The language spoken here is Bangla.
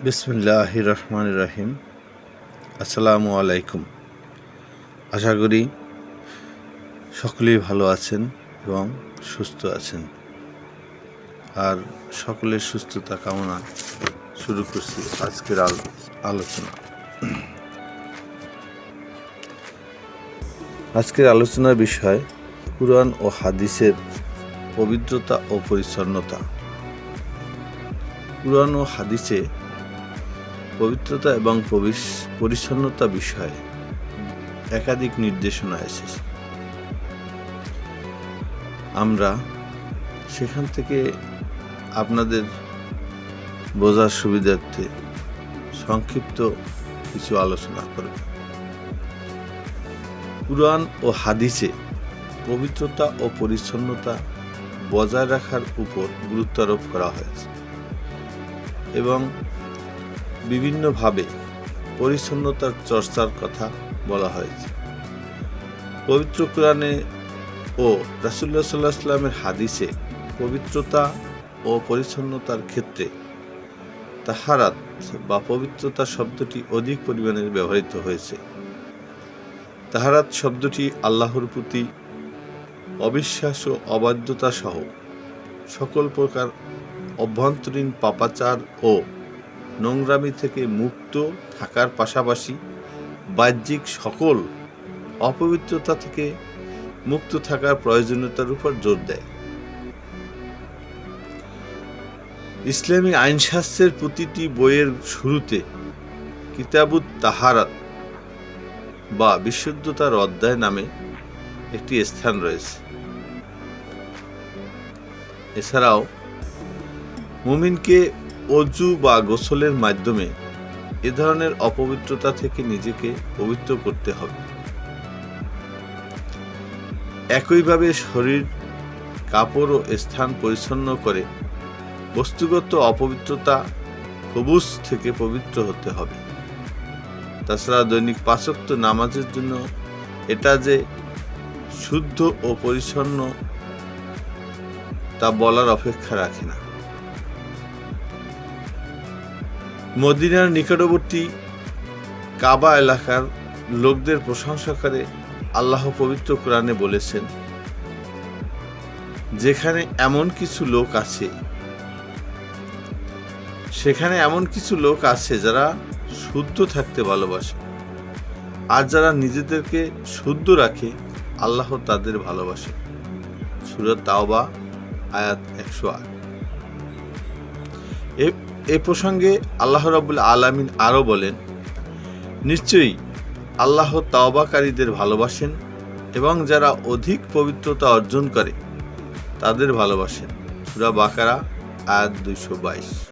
বিসমিল্লাহির রহমানির রহিম। আসসালামু আলাইকুম। আশা করি সকলেই ভালো আছেন এবং সুস্থ আছেন। আর সকলের সুস্থতা কামনা শুরু করছি আজকের আলোচনা। আজকের আলোচনার বিষয় কুরআন ও হাদিসের পবিত্রতা ও পরিচ্ছন্নতা। কুরআন ও হাদিসে পবিত্রতা এবং পরিচ্ছন্নতা বিষয়ে একাধিক নির্দেশনা এসেছে। আমরা সেখান থেকে আপনাদের বোঝার সুবিধার্থে সংক্ষিপ্ত কিছু আলোচনা করব। কুরআন ও হাদিসে পবিত্রতা ও পরিচ্ছন্নতা বজায় রাখার উপর গুরুত্ব আরোপ করা হয়েছে এবং বিভিন্নভাবে পরিচ্ছন্নতার চর্চার কথা বলা হয়েছে। পবিত্র কুরআনে ও রাসূলুল্লাহ সাল্লাল্লাহু আলাইহি ওয়াসাল্লামের হাদিসে পবিত্রতা ও পরিচ্ছন্নতার ক্ষেত্রে তাহারাত বা পবিত্রতা শব্দটি অধিক পরিমাণে ব্যবহৃত হয়েছে। তাহারাত শব্দটি আল্লাহর প্রতি অবিশ্বাস ও অবাধ্যতা সহ সকল প্রকার অভ্যন্তরীণ পাপাচার ও নোংরামি থেকে মুক্ত থাকার পাশাপাশি বাহ্যিক সকল অপবিত্রতা থেকে মুক্ত থাকার প্রয়োজনীয়তার উপর জোর দেয়। ইসলামী আইনশাস্ত্রের প্রতিটি বইয়ের শুরুতে কিতাবুত তাহারাত বা বিশুদ্ধতার অধ্যায় নামে একটি স্থান রয়েছে। এছাড়াও মুমিনকে অজু বা গোসলের মাধ্যমে এ ধরনের অপবিত্রতা থেকে নিজেকে পবিত্র করতে হবে। একইভাবে শরীর, কাপড় ও স্থান পরিচ্ছন্ন করে বস্তুগত অপবিত্রতা খবুস থেকে পবিত্র হতে হবে। তাছাড়া দৈনিক ৫ ওয়াক্ত নামাজের জন্য এটা যে শুদ্ধ ও পরিচ্ছন্ন তা বলার অপেক্ষা রাখে না। মদিনার নিকটবর্তী কাবা এলাকার লোকদের প্রশংসা করে আল্লাহ পবিত্র কোরআনে বলেছেন, সেখানে এমন কিছু লোক আছে যারা শুদ্ধ থাকতে ভালোবাসে, আর যারা নিজেদেরকে শুদ্ধ রাখে আল্লাহ তাদের ভালোবাসে। সূরা তাওবা আয়াত ১০৮। এ প্রসঙ্গে আল্লাহ রাব্বুল আলামিন আরো বলেন, নিশ্চয়ই আল্লাহ তাওবাকারীদের ভালোবাসেন এবং যারা অধিক পবিত্রতা অর্জন করে তাদের ভালোবাসেন। সূরা বাকারা আয়াত ২২২।